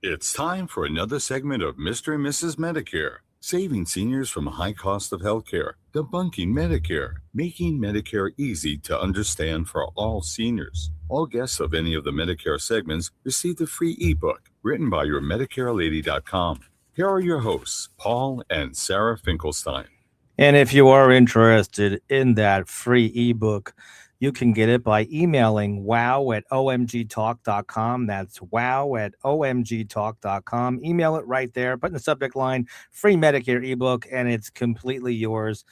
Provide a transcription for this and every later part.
It's time for another segment of Mr. and Mrs. Medicare, saving seniors from a high cost of healthcare, debunking Medicare, making Medicare easy to understand for all seniors. All guests of any of the Medicare segments receive the free ebook written by your MedicareLady.com. Here are your hosts, Paul and Sarah Finkelstein. And if you are interested in that free ebook, you can get it by emailing wow@omgtalk.com. That's wow@omgtalk.com. Email it right there. Put in the subject line, free Medicare ebook, and it's completely yours,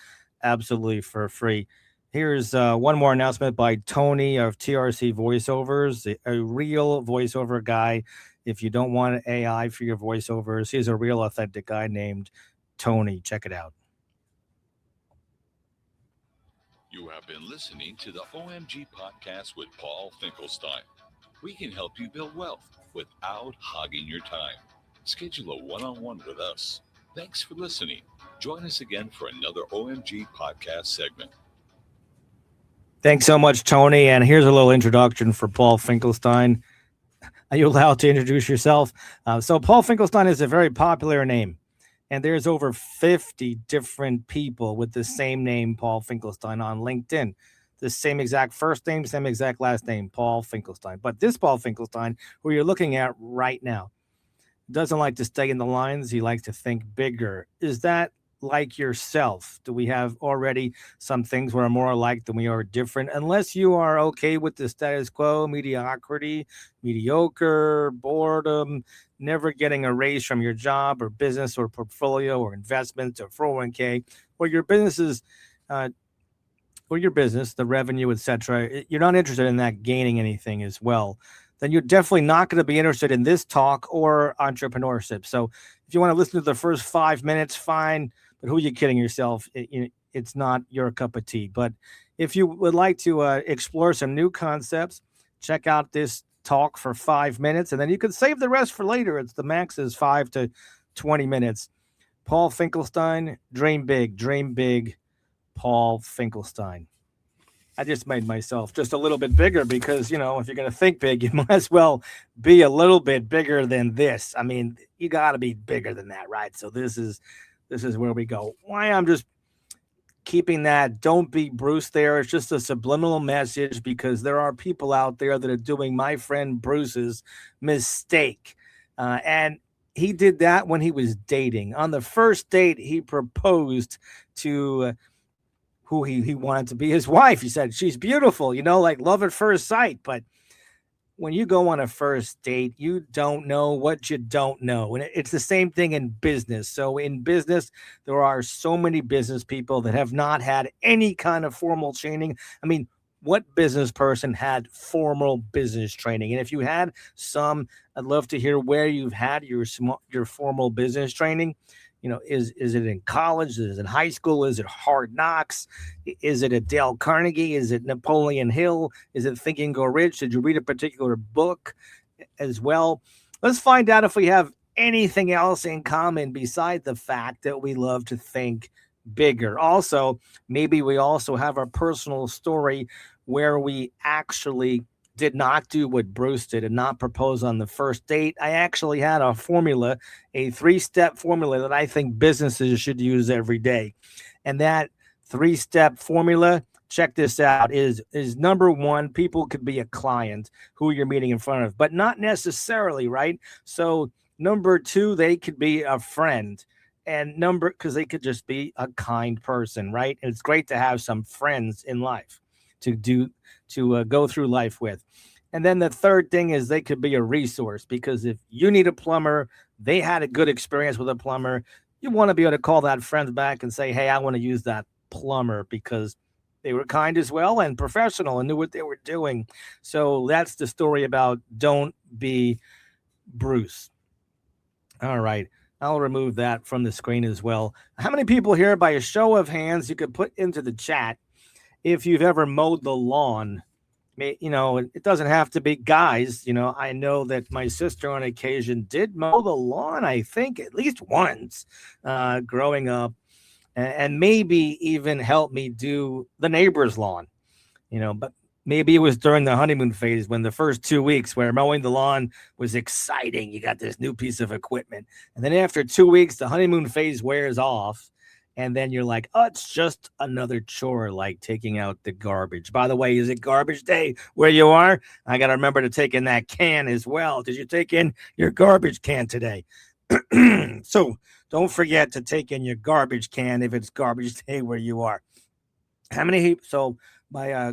absolutely for free. Here's one more announcement by Tony of TRC Voiceovers, a real voiceover guy. If you don't want AI for your voiceovers, he's a real authentic guy named Tony. Check it out. You have been listening to the OMG podcast with Paul Finkelstein. We can help you build wealth without hogging your time. Schedule a one-on-one with us. Thanks for listening. Join us again for another OMG podcast segment. Thanks so much, Tony. And here's a little introduction for Paul Finkelstein. Are you allowed to introduce yourself? So Paul Finkelstein is a very popular name. And there's over 50 different people with the same name, Paul Finkelstein, on LinkedIn. The same exact first name, same exact last name, Paul Finkelstein. But this Paul Finkelstein, who you're looking at right now, doesn't like to stay in the lines. He likes to think bigger. Is that like yourself? Do we have already some things we're more alike than we are different? Unless you are okay with the status quo, mediocrity, mediocre, boredom, never getting a raise from your job or business or portfolio or investments or 401k, or your businesses, the revenue, etc. You're not interested in that gaining anything as well. Then you're definitely not going to be interested in this talk or entrepreneurship. So if you want to listen to the first 5 minutes, fine. But who are you kidding yourself? It's not your cup of tea. But if you would like to explore some new concepts, check out this talk for 5 minutes, and then you can save the rest for later. It's the max is 5 to 20 minutes. Paul Finkelstein, dream big, Paul Finkelstein. I just made myself just a little bit bigger because, if you're going to think big, you might as well be a little bit bigger than this. I mean, you got to be bigger than that, right? So this is where we go. Why I'm just keeping that don't be Bruce there. It's just a subliminal message because there are people out there that are doing my friend Bruce's mistake. And he did that when he was dating. On the first date, he proposed to who he wanted to be his wife. He said, she's beautiful, like love at first sight. But when you go on a first date, you don't know what you don't know. And it's the same thing in business. So in business, there are so many business people that have not had any kind of formal training. I mean, what business person had formal business training? And if you had some, I'd love to hear where you've had your formal business training. Is it in college? Is it in high school? Is it Hard Knocks? Is it at Dale Carnegie? Is it Napoleon Hill? Is it Think and Go Rich? Did you read a particular book as well? Let's find out if we have anything else in common beside the fact that we love to think bigger. Also, maybe we also have a personal story where we actually did not do what Bruce did and not propose on the first date. I actually had a formula, a 3-step formula that I think businesses should use every day. And that 3-step formula, check this out, is number one, people could be a client who you're meeting in front of, but not necessarily, right? So number two, they could be a friend. And because they could just be a kind person, right? And it's great to have some friends in life to go through life with. And then the third thing is they could be a resource, because if you need a plumber, they had a good experience with a plumber, you want to be able to call that friend back and say, hey, I want to use that plumber because they were kind as well and professional and knew what they were doing. So that's the story about don't be Bruce. All right. I'll remove that from the screen as well. How many people here, by a show of hands, you could put into the chat if you've ever mowed the lawn? It doesn't have to be guys. I know that my sister on occasion did mow the lawn, I think at least once growing up, and maybe even help me do the neighbor's lawn, but Maybe it was during the honeymoon phase when the first 2 weeks where mowing the lawn was exciting. You got this new piece of equipment. And then after 2 weeks, the honeymoon phase wears off. And then you're like, oh, it's just another chore like taking out the garbage. By the way, is it garbage day where you are? I got to remember to take in that can as well. Did you take in your garbage can today? So don't forget to take in your garbage can if it's garbage day where you are. How many? So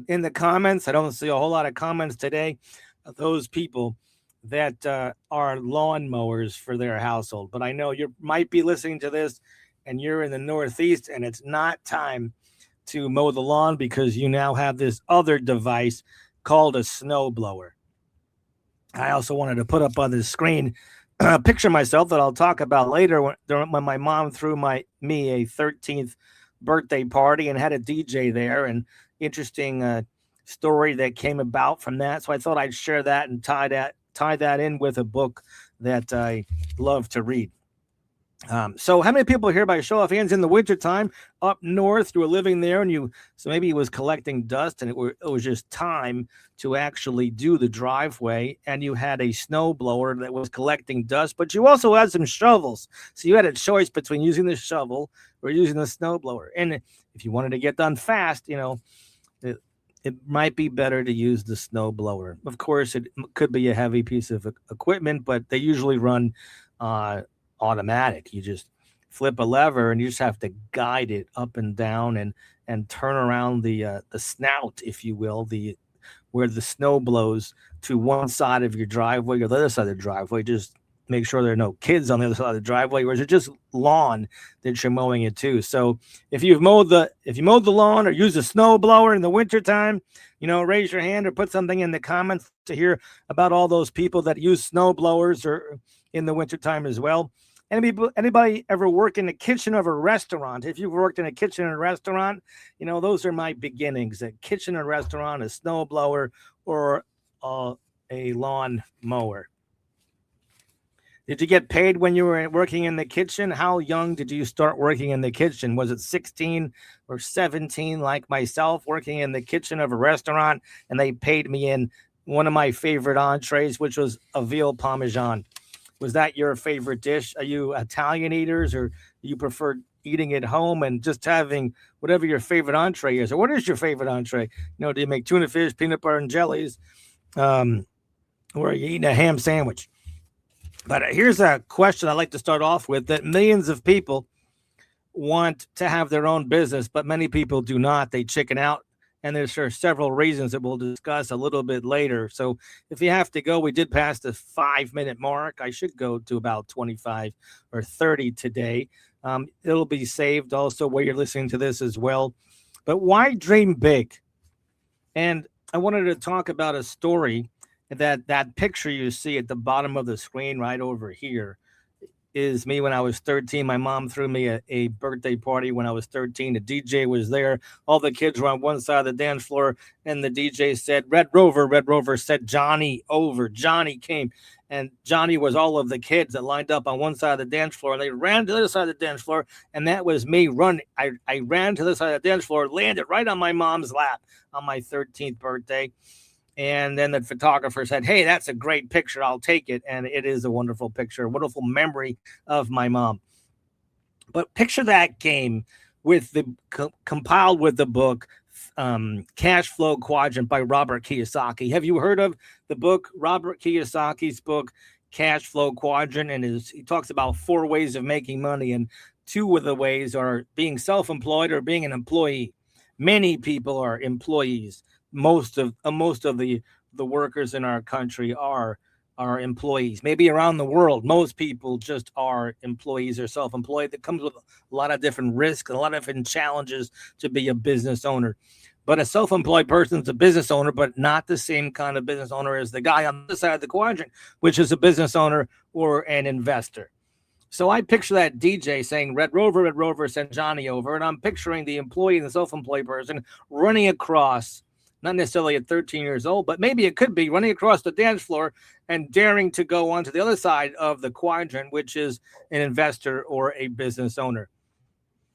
in the comments, I don't see a whole lot of comments today of those people that are lawn mowers for their household. But I know you might be listening to this and you're in the Northeast and it's not time to mow the lawn because you now have this other device called a snow blower. I also wanted to put up on the screen a picture of myself that I'll talk about later when my mom threw me a 13th birthday party and had a DJ there, and interesting story that came about from that. So I thought I'd share that and tie that in with a book that I love to read. So how many people here by show of hands in the wintertime up north, you were living there and so maybe it was collecting dust and it was just time to actually do the driveway and you had a snow blower that was collecting dust, but you also had some shovels. So you had a choice between using the shovel or using the snow blower. And if you wanted to get done fast, it might be better to use the snow blower. Of course, it could be a heavy piece of equipment, but they usually run automatic. You just flip a lever and you just have to guide it up and down and turn around the snout, if you will, where the snow blows to one side of your driveway or the other side of the driveway. Just make sure there are no kids on the other side of the driveway, or is it just lawn that you're mowing it to? So if you mowed the lawn or use a snow blower in the wintertime, raise your hand or put something in the comments to hear about all those people that use snow blowers or in the wintertime as well. Anybody ever work in the kitchen of a restaurant? If you've worked in a kitchen and restaurant, those are my beginnings. A kitchen and restaurant, a snow blower, or a lawn mower. Did you get paid when you were working in the kitchen? How young did you start working in the kitchen? Was it 16 or 17 like myself, working in the kitchen of a restaurant, and they paid me in one of my favorite entrees, which was a veal parmesan? Was that your favorite dish? Are you Italian eaters, or do you prefer eating at home and just having whatever your favorite entree is? Or what is your favorite entree? Do you make tuna fish, peanut butter and jellies? Or are you eating a ham sandwich? But here's a question I'd like to start off with, that millions of people want to have their own business, but many people do not. They chicken out. And there's several reasons that we'll discuss a little bit later. So if you have to go, we did pass the 5-minute mark. I should go to about 25 or 30 today. It'll be saved also where you're listening to this as well. But why dream big? And I wanted to talk about a story that picture you see at the bottom of the screen right over here is me when I was 13. My mom threw me a birthday party when I was 13. The DJ was there. All the kids were on one side of the dance floor, and the DJ said, Red Rover. Red Rover said, Johnny over. Johnny came, and Johnny was all of the kids that lined up on one side of the dance floor. They ran to the other side of the dance floor, and that was me running. I ran to the side of the dance floor, landed right on my mom's lap on my 13th birthday. And then the photographer said, hey, that's a great picture. I'll take it. And it is a wonderful picture, a wonderful memory of my mom. But picture that game with compiled with the book, Cash Flow Quadrant by Robert Kiyosaki. Have you heard of the book, Robert Kiyosaki's book, Cash Flow Quadrant? And he talks about 4 ways of making money. And 2 of the ways are being self-employed or being an employee. Many people are employees. Most of the workers in our country are employees. Maybe around the world, most people just are employees or self-employed. That comes with a lot of different risks and a lot of different challenges to be a business owner. But a self-employed person is a business owner, but not the same kind of business owner as the guy on the side of the quadrant, which is a business owner or an investor. So I picture that DJ saying, Red Rover, send Johnny over. And I'm picturing the employee and the self-employed person running across, not necessarily at 13 years old, but maybe it could be running across the dance floor and daring to go onto the other side of the quadrant, which is an investor or a business owner.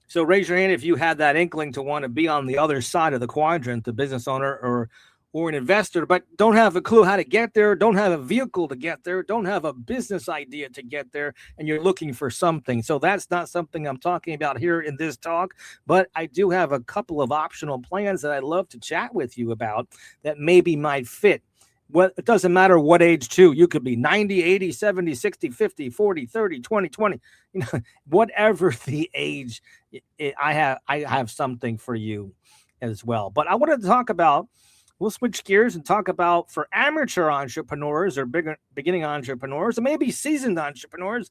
So raise your hand if you had that inkling to want to be on the other side of the quadrant, the business owner or an investor, but don't have a clue how to get there, don't have a vehicle to get there, don't have a business idea to get there, and you're looking for something. So that's not something I'm talking about here in this talk, but I do have a couple of optional plans that I'd love to chat with you about that maybe might fit. Well, it doesn't matter what age too. You could be 90, 80, 70, 60, 50, 40, 30, 20, 20, whatever the age, I have something for you as well. But I wanted to talk about, we'll switch gears and talk about, for amateur entrepreneurs or beginning entrepreneurs, or maybe seasoned entrepreneurs,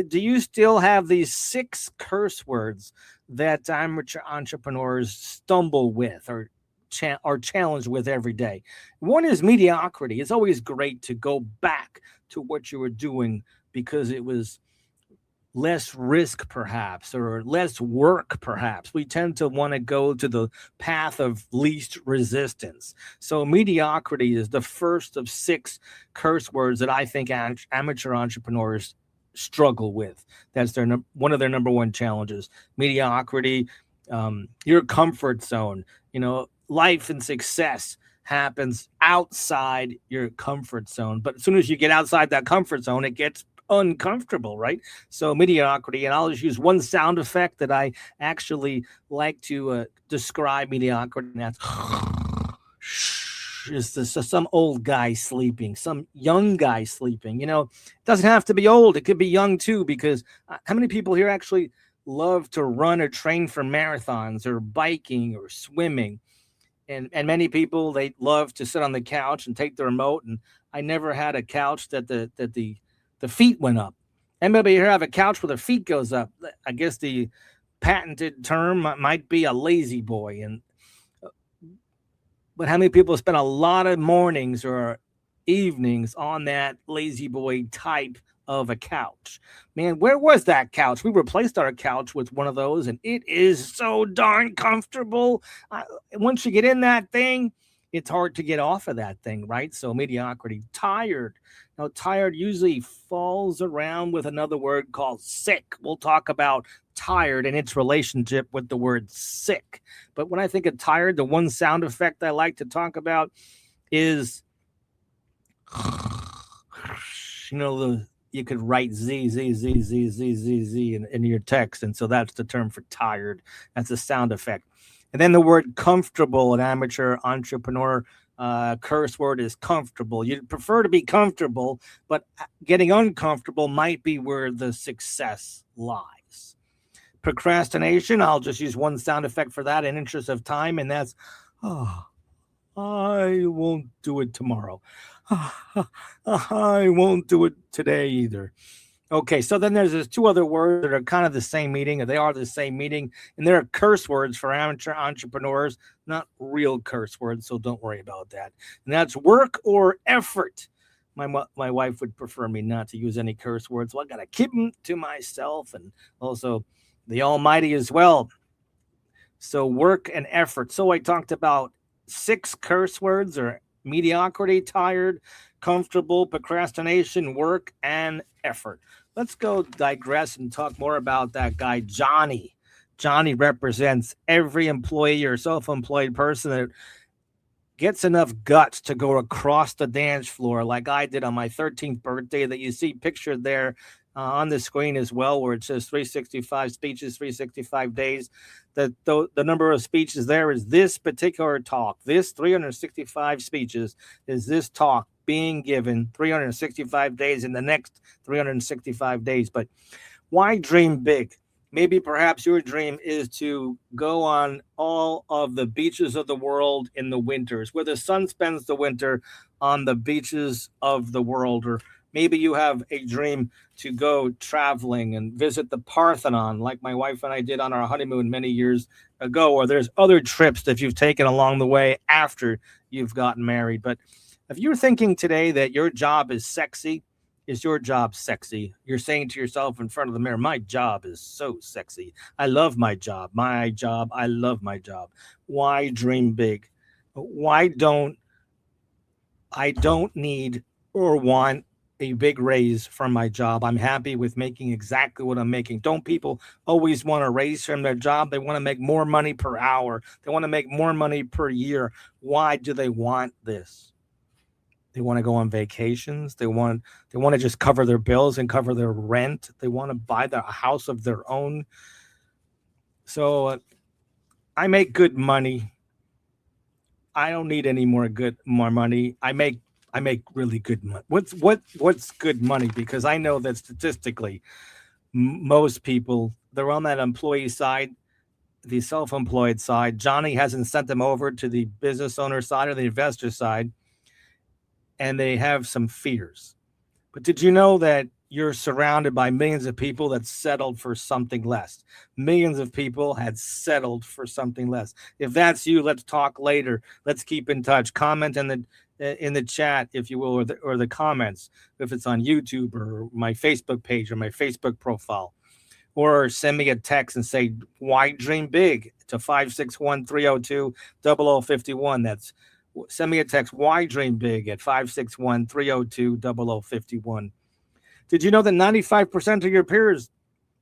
do you still have these 6 curse words that amateur entrepreneurs stumble with or are challenged with every day? One is mediocrity. It's always great to go back to what you were doing because it was less risk, perhaps, or less work, perhaps. We tend to want to go to the path of least resistance. So mediocrity is the first of 6 curse words that I think amateur entrepreneurs struggle with. That's one of their number one challenges. Mediocrity, your comfort zone. Life and success happens outside your comfort zone. But as soon as you get outside that comfort zone, it gets uncomfortable, right? So mediocrity, and I'll just use one sound effect that I actually like to describe mediocrity, and that's is some old guy sleeping, some young guy sleeping. It doesn't have to be old. It could be young too, because how many people here actually love to run or train for marathons or biking or swimming? And many people, they love to sit on the couch and take the remote. And I never had a couch that the feet went up. Anybody here have a couch where the feet goes up? I guess the patented term might be a lazy boy. But how many people spend a lot of mornings or evenings on that lazy boy type of a couch? Man, where was that couch? We replaced our couch with one of those, and it is so darn comfortable. Once you get in that thing, it's hard to get off of that thing, right? So mediocrity. Tired. Now, tired usually falls around with another word called sick. We'll talk about tired and its relationship with the word sick. But when I think of tired, the one sound effect I like to talk about is, you could write Z, Z, Z, Z, Z, Z, Z in your text. And so that's the term for tired. That's a sound effect. And then the word comfortable, an amateur entrepreneur curse word is comfortable. You'd prefer to be comfortable, but getting uncomfortable might be where the success lies. Procrastination, I'll just use one sound effect for that in interest of time, and that's, I won't do it tomorrow. I won't do it today either. Okay, so then there's 2 other words that are kind of the same meaning, or they are the same meaning, and they're curse words for amateur entrepreneurs, not real curse words, so don't worry about that. And that's work or effort. My wife would prefer me not to use any curse words, so I got to keep them to myself, and also the Almighty as well. So work and effort. So I talked about 6 curse words, or mediocrity, tired, comfortable, procrastination, work, and effort. Let's go digress and talk more about that guy, Johnny. Johnny represents every employee or self-employed person that gets enough guts to go across the dance floor like I did on my 13th birthday, that you see pictured there on the screen as well, where it says 365 speeches, 365 days. The number of speeches there is this particular talk. This 365 speeches is this talk being given 365 days in the next 365 days. But why dream big? Maybe perhaps your dream is to go on all of the beaches of the world in the winters, where the sun spends the winter on the beaches of the world. Or maybe you have a dream to go traveling and visit the Parthenon, like my wife and I did on our honeymoon many years ago. Or there's other trips that you've taken along the way after you've gotten married. But if you're thinking today that your job is sexy, is your job sexy? You're saying to yourself in front of the mirror, my job is so sexy. I love my job. My job. I love my job. Why dream big? Why don't I don't need or want a big raise from my job. I'm happy with making exactly what I'm making. Don't people always want a raise from their job? They want to make more money per hour. They want to make more money per year. Why do they want this? They want to go on vacations. They want to just cover their bills and cover their rent. They want to buy a house of their own. So I make good money. I don't need any more money. I make really good money. What's good money? Because I know that statistically, most people, they're on that employee side, the self-employed side. Johnny hasn't sent them over to the business owner side or the investor side, and they have some fears. But did you know that you're surrounded by millions of people that settled for something less? Millions of people had settled for something less. If that's you, let's talk later. Let's keep in touch. Comment in the chat, if you will, or the comments, if it's on YouTube or my Facebook page or my Facebook profile. Or send me a text and say, why dream big, to 561-302-0051. That's send me a text, why dream big, at 561-302-0051. Did you know that 95% of your peers,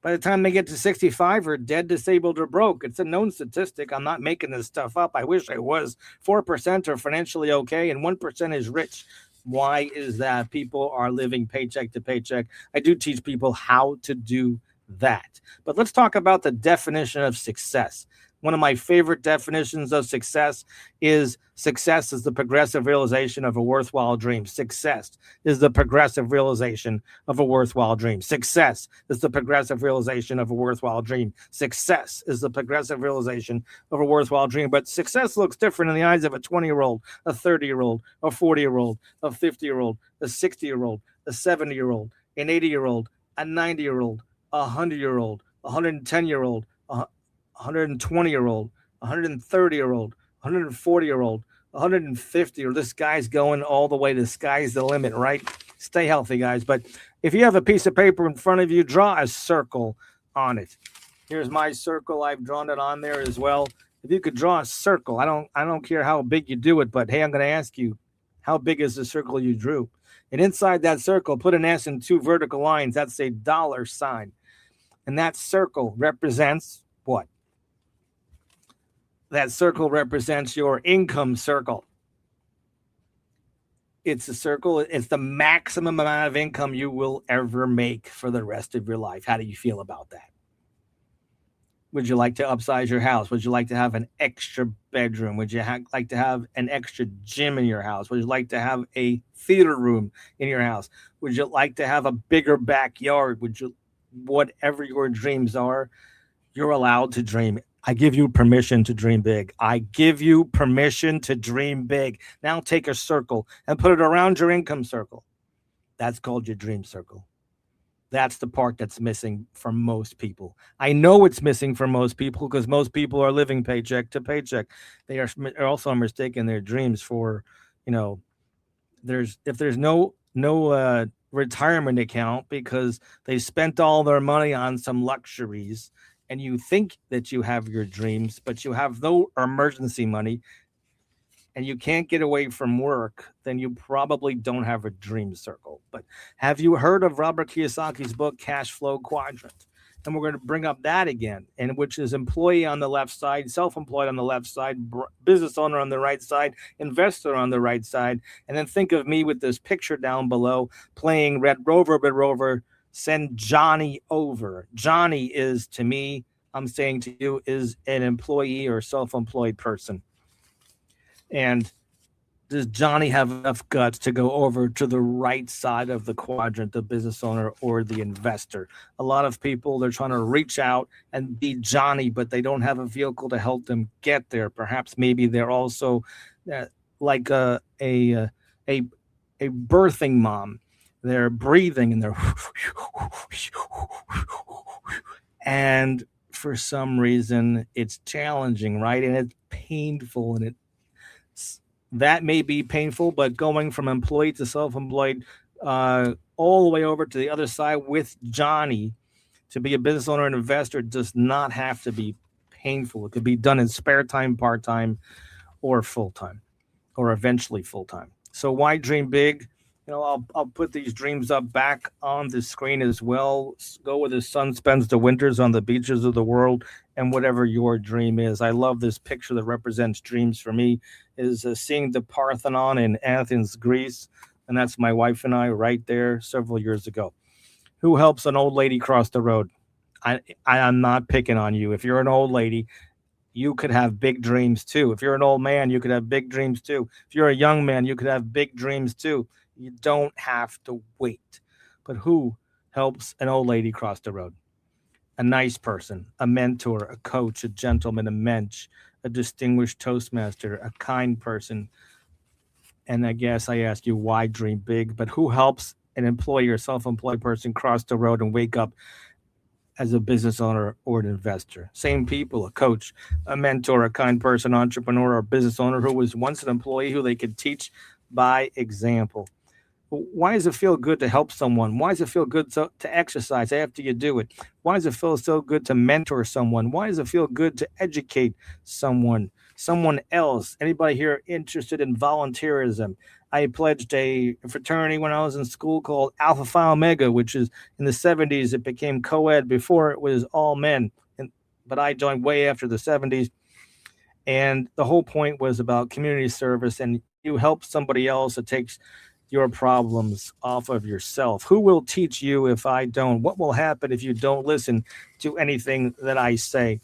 by the time they get to 65, are dead, disabled, or broke? It's a known statistic. I'm not making this stuff up. I wish I was. 4% are financially okay, and 1% is rich. Why is that? People are living paycheck to paycheck. I do teach people how to do that. But let's talk about the definition of success. One of my favorite definitions of success is the progressive realization of a worthwhile dream. Success is the progressive realization of a worthwhile dream. Success is the progressive realization of a worthwhile dream. Success is the progressive realization of a worthwhile dream. But success looks different in the eyes of a 20-year-old, a 30-year-old, a 40-year-old, a 50-year-old, a 60-year-old, a 70-year-old, an 80-year-old, a 90-year-old, a 100-year-old, a 110-year-old, a 120-year-old, 130-year-old, 140-year-old, 150, or this guy's going all the way to the sky's the limit, right? Stay healthy, guys. But if you have a piece of paper in front of you, draw a circle on it. Here's my circle. I've drawn it on there as well. If you could draw a circle, I don't care how big you do it, but hey, I'm going to ask you, how big is the circle you drew? And inside that circle, put an S and two vertical lines. That's a dollar sign. And that circle represents what? That circle represents your income circle. It's a circle. It's the maximum amount of income you will ever make for the rest of your life. How do you feel about that? Would you like to upsize your house? Would you like to have an extra bedroom? Would you like to have an extra gym in your house? Would you like to have a theater room in your house? Would you like to have a bigger backyard? Whatever your dreams are, you're allowed to dream. I give you permission to dream big. I give you permission to dream big. Now take a circle and put it around your income circle. That's called your dream circle. That's the part that's missing from most people. I know it's missing from most people because most people are living paycheck to paycheck. They are also mistaking their dreams for, if there's no retirement account because they spent all their money on some luxuries, and you think that you have your dreams, but you have no emergency money, and you can't get away from work, then you probably don't have a dream circle. But have you heard of Robert Kiyosaki's book, Cash Flow Quadrant? And we're going to bring up that again, and which is employee on the left side, self-employed on the left side, business owner on the right side, investor on the right side. And then think of me with this picture down below playing Red Rover, send Johnny over. Johnny is, to me, I'm saying to you, is an employee or self-employed person. And does Johnny have enough guts to go over to the right side of the quadrant, the business owner or the investor? A lot of people, they're trying to reach out and be Johnny, but they don't have a vehicle to help them get there. Perhaps maybe they're also like a birthing mom. They're breathing and they're and for some reason it's challenging, right? And it's painful, and that may be painful, but going from employee to self-employed all the way over to the other side with Johnny to be a business owner and investor does not have to be painful. It could be done in spare time, part-time, or full-time, or eventually full-time. So why dream big? I'll put these dreams up back on the screen as well. Go where the sun spends the winters on the beaches of the world, and whatever your dream is. I love this picture that represents dreams for me. Is seeing the Parthenon in Athens, Greece, and that's my wife and I right there several years ago. Who helps an old lady cross the road? I'm not picking on you. If you're an old lady, you could have big dreams too. If you're an old man, you could have big dreams too. If you're a young man, you could have big dreams too. You don't have to wait. But who helps an old lady cross the road? A nice person, a mentor, a coach, a gentleman, a mensch, a distinguished toastmaster, a kind person. And I guess I ask you, why dream big? But who helps an employee or self employed person cross the road and wake up as a business owner or an investor? Same people, a coach, a mentor, a kind person, entrepreneur, or business owner who was once an employee who they could teach by example. Why does it feel good to help someone? Why does it feel good to exercise after you do it? Why does it feel so good to mentor someone? Why does it feel good to educate someone else? Anybody here interested in volunteerism? I pledged a fraternity when I was in school called Alpha Phi Omega, which is in the 70s. It became co-ed. Before it was all men, but I joined way after the 70s. And the whole point was about community service, and you help somebody else. It takes your problems off of yourself. Who will teach you if I don't? What will happen if you don't listen to anything that I say?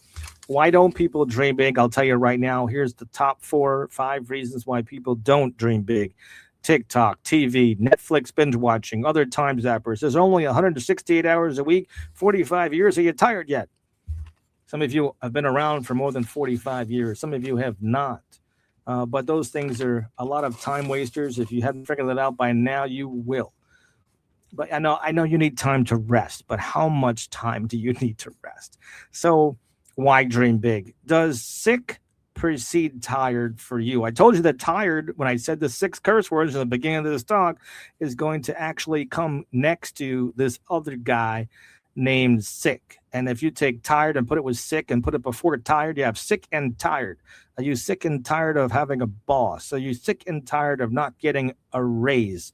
Why don't people dream big? I'll tell you right now. Here's the top 4 or 5 reasons why people don't dream big. TikTok, TV, Netflix binge watching, other time zappers. There's only 168 hours a week, 45 years. Are you tired yet? Some of you have been around for more than 45 years. Some of you have not. But those things are a lot of time wasters. If you haven't figured that out by now, you will. But I know you need time to rest, but how much time do you need to rest? So why dream big? Does sick precede tired for you? I told you that tired, when I said the 6 curse words in the beginning of this talk, is going to actually come next to this other guy named sick. And if you take tired and put it with sick and put it before tired, you have sick and tired. Are you sick and tired of having a boss? Are you sick and tired of not getting a raise?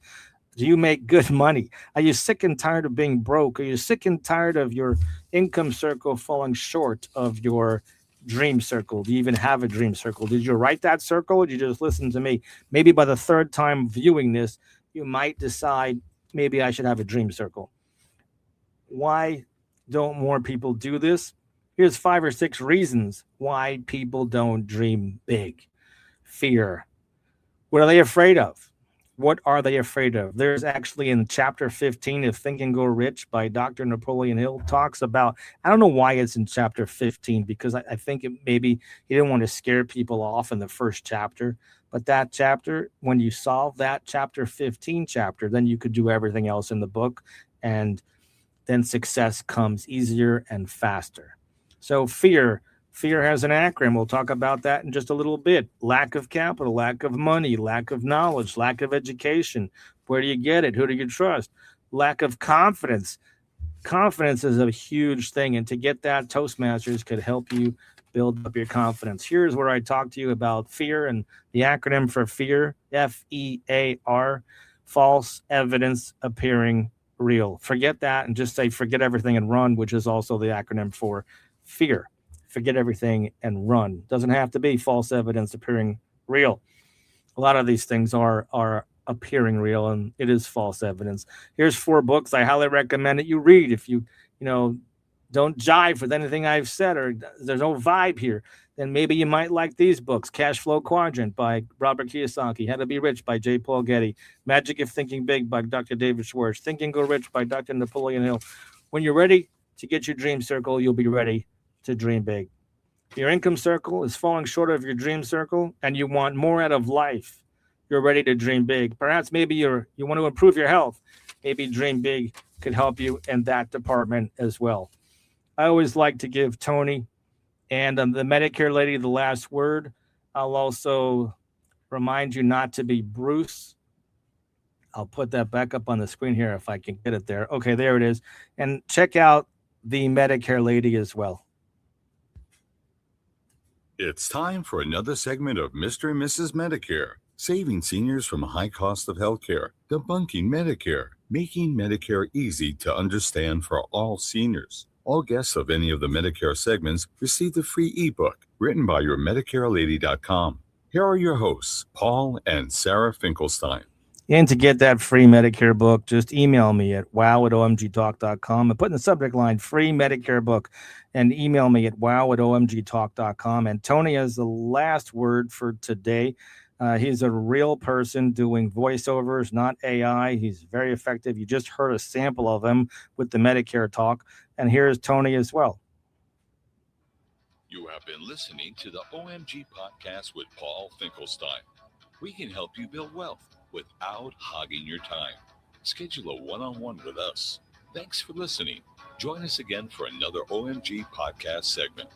Do you make good money? Are you sick and tired of being broke? Are you sick and tired of your income circle falling short of your dream circle? Do you even have a dream circle? Did you write that circle, or did you just listen to me? Maybe by the 3rd time viewing this, you might decide maybe I should have a dream circle. Why don't more people do this? Here's 5 or 6 reasons why people don't dream big. Fear. What are they afraid of? What are they afraid of? There's actually in chapter 15 of Think and Go Rich by Dr. Napoleon Hill talks about, I don't know why it's in chapter 15, because I think maybe he didn't want to scare people off in the first chapter. But that chapter, when you solve that chapter 15 chapter, then you could do everything else in the book, and then success comes easier and faster. So fear has an acronym. We'll talk about that in just a little bit. Lack of capital, lack of money, lack of knowledge, lack of education. Where do you get it? Who do you trust? Lack of confidence. Confidence is a huge thing. And to get that, Toastmasters could help you build up your confidence. Here's where I talk to you about fear, and the acronym for fear, FEAR, false evidence appearing real. Forget that and just say forget everything and run, which is also the acronym for fear. Forget everything and run. Doesn't have to be false evidence appearing real. A lot of these things are appearing real, and it is false evidence. Here's 4 books I highly recommend that you read if you don't jive with anything I've said, or there's no vibe here, then maybe you might like these books. Cash Flow Quadrant by Robert Kiyosaki, How to Be Rich by J. Paul Getty, Magic of Thinking Big by Dr. David Schwartz, Think and Go Rich by Dr. Napoleon Hill. When you're ready to get your dream circle, you'll be ready to dream big. If your income circle is falling short of your dream circle and you want more out of life, you're ready to dream big. Perhaps maybe you want to improve your health. Maybe Dream Big could help you in that department as well. I always like to give Tony and the Medicare lady the last word. I'll also remind you not to be Bruce. I'll put that back up on the screen here if I can get it there. Okay, there it is. And check out the Medicare lady as well. It's time for another segment of Mr. and Mrs. Medicare, saving seniors from a high cost of healthcare, debunking Medicare, making Medicare easy to understand for all seniors. All guests of any of the Medicare segments receive a free ebook written by your MedicareLady.com. Here are your hosts, Paul and Sarah Finkelstein. And to get that free Medicare book, just email me at wow@omgtalk.com and put in the subject line free Medicare book and email me at wow@omgtalk.com. And Tony has the last word for today. He's a real person doing voiceovers, not AI. He's very effective. You just heard a sample of him with the Medicare talk. And here's Tony as well. You have been listening to the OMG podcast with Paul Finkelstein. We can help you build wealth without hogging your time. Schedule a one-on-one with us. Thanks for listening. Join us again for another OMG podcast segment.